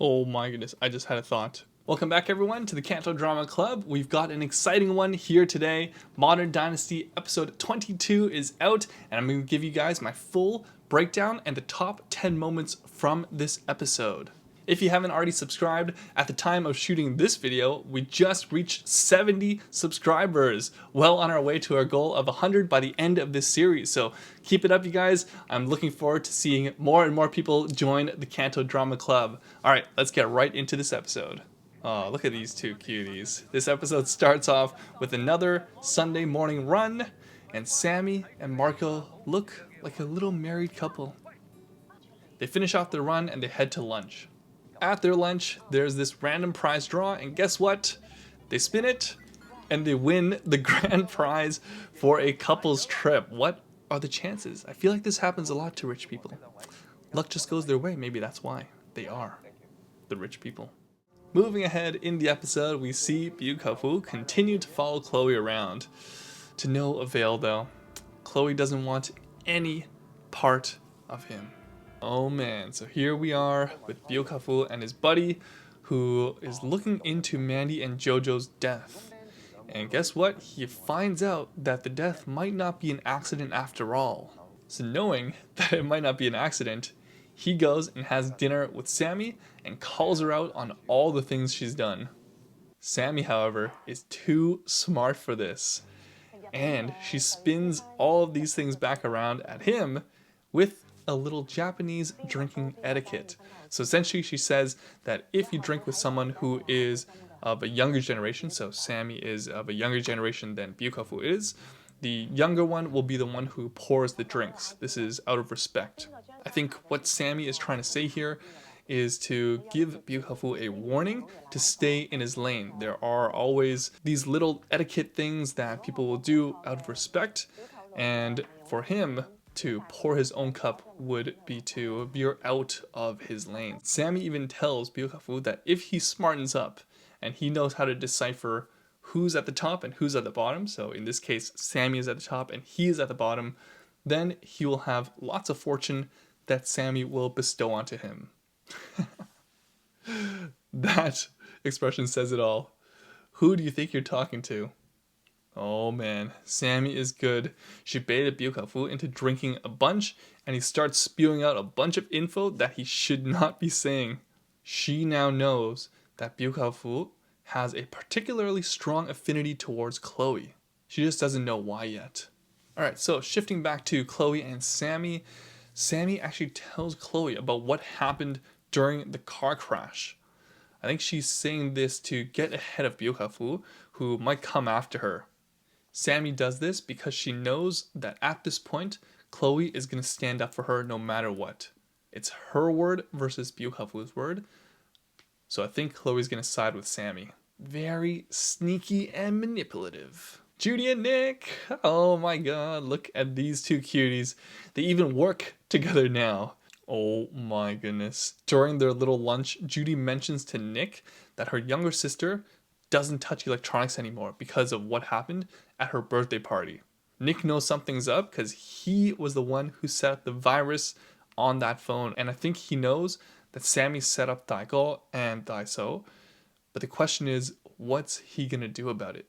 Oh my goodness, I just had a thought. Welcome back everyone to the Canto Drama Club. We've got an exciting one here today. Modern Dynasty episode 22 is out, and I'm going to give you guys my full breakdown and the top 10 moments from this episode. If you haven't already subscribed, at the time of shooting this video, we just reached 70 subscribers. Well on our way to our goal of 100 by the end of this series. So keep it up, you guys. I'm looking forward to seeing more and more people join the Canto Drama Club. All right, let's get right into this episode. Oh, look at these two cuties. This episode starts off with another Sunday morning run, and Sammy and Marco look like a little married couple. They finish off their run and they head to lunch. At their lunch, there's this random prize draw, and guess what? They spin it, and they win the grand prize for a couple's trip. What are the chances? I feel like this happens a lot to rich people. Luck just goes their way. Maybe that's why they are the rich people. Moving ahead in the episode, we see Byukafu continue to follow Chloe around. To no avail, though. Chloe doesn't want any part of him. Oh man, so here we are with Byukafu and his buddy, who is looking into Mandy and Jojo's death. And guess what? He finds out that the death might not be an accident after all. So knowing that it might not be an accident, he goes and has dinner with Sammy and calls her out on all the things she's done. Sammy, however, is too smart for this. And she spins all of these things back around at him with a little Japanese drinking etiquette. So essentially she says that if you drink with someone who is of a younger generation, so Sammy is of a younger generation than Byukafu is, the younger one will be the one who pours the drinks. This is out of respect. I think what Sammy is trying to say here is to give Byukafu a warning to stay in his lane. There are always these little etiquette things that people will do out of respect, and for him to pour his own cup would be to veer out of his lane. Sammy even tells Byukafu that if he smartens up and he knows how to decipher who's at the top and who's at the bottom, so in this case Sammy is at the top and he is at the bottom, then he will have lots of fortune that Sammy will bestow onto him. That expression says it all. Who do you think you're talking to? Oh man, Sammy is good. She baited Byukafu into drinking a bunch, and he starts spewing out a bunch of info that he should not be saying. She now knows that Byukafu has a particularly strong affinity towards Chloe. She just doesn't know why yet. Alright, so shifting back to Chloe and Sammy, Sammy actually tells Chloe about what happened during the car crash. I think she's saying this to get ahead of Byukafu, who might come after her. Sammy does this because she knows that at this point, Chloe is going to stand up for her no matter what. It's her word versus Byukafu's word. So I think Chloe's going to side with Sammy. Very sneaky and manipulative. Judy and Nick! Oh my god, look at these two cuties. They even work together now. Oh my goodness. During their little lunch, Judy mentions to Nick that her younger sister doesn't touch electronics anymore because of what happened at her birthday party. Nick knows something's up because he was the one who set up the virus on that phone, and I think he knows that Sammy set up Daiko and Daiso, but the question is, what's he gonna do about it?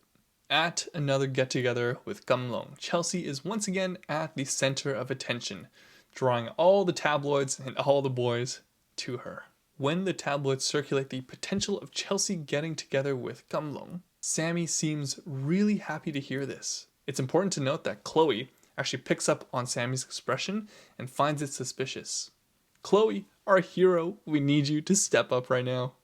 At another get-together with Gamlong, Chelsea is once again at the center of attention, drawing all the tabloids and all the boys to her. When the tabloids circulate the potential of Chelsea getting together with Gamlong, Sammy seems really happy to hear this. It's important to note that Chloe actually picks up on Sammy's expression and finds it suspicious. Chloe, our hero, we need you to step up right now.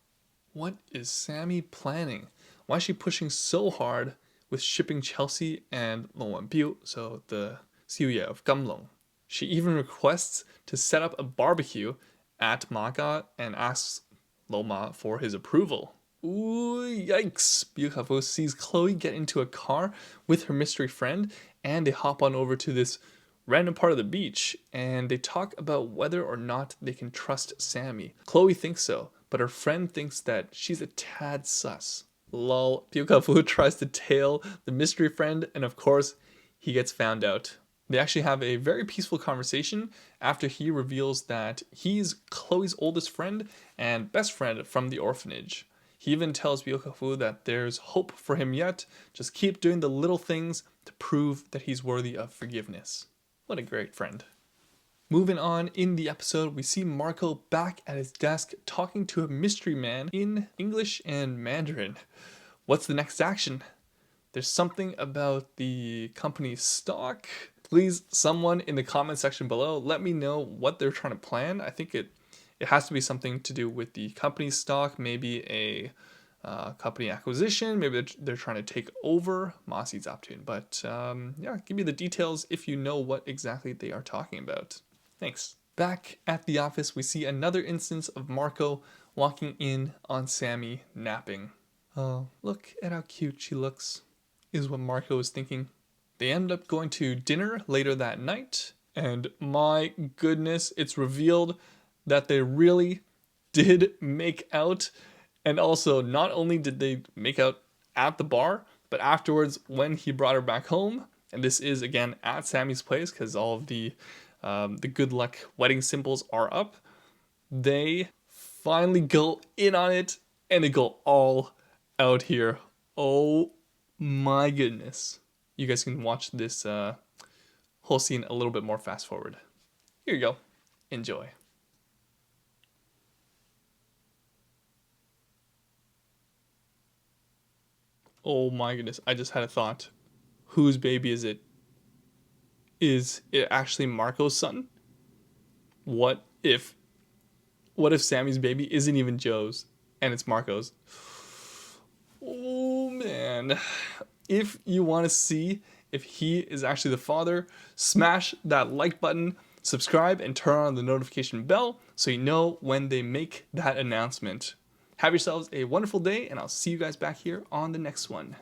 What is Sammy planning? Why is she pushing so hard with shipping Chelsea and Long Wanbiu, so the Xiuye of Gamlong? She even requests to set up a barbecue at Maga and asks Loma for his approval. Ooh, yikes! Byukafu sees Chloe get into a car with her mystery friend, and they hop on over to this random part of the beach, and they talk about whether or not they can trust Sammy. Chloe thinks so, but her friend thinks that she's a tad sus. Lol, Byukafu tries to tail the mystery friend, and of course, he gets found out. They actually have a very peaceful conversation after he reveals that he's Chloe's oldest friend and best friend from the orphanage. He even tells Byokafu that there's hope for him yet, just keep doing the little things to prove that he's worthy of forgiveness. What a great friend. Moving on in the episode, we see Marco back at his desk talking to a mystery man in English and Mandarin. What's the next action? There's something about the company's stock. Please, someone in the comment section below, let me know what they're trying to plan. I think it has to be something to do with the company's stock, maybe a company acquisition, maybe they're trying to take over Masi's Aptune. But yeah, give me the details if you know what exactly they are talking about. Thanks. Back at the office, we see another instance of Marco walking in on Sammy napping. Oh, look at how cute she looks, is what Marco is thinking. They end up going to dinner later that night, and my goodness, it's revealed that they really did make out. And also, not only did they make out at the bar, but afterwards when he brought her back home, and this is again at Sammy's place because all of the good luck wedding symbols are up, they finally go in on it and they go all out here. Oh my goodness. You guys can watch this whole scene a little bit more fast forward. Here you go. Enjoy. Oh my goodness, I just had a thought. Whose baby is it? Is it actually Marco's son? What if Sammy's baby isn't even Joe's and it's Marco's? Oh man. If you want to see if he is actually the father, smash that like button, subscribe, and turn on the notification bell so you know when they make that announcement. Have yourselves a wonderful day, and I'll see you guys back here on the next one.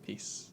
Peace.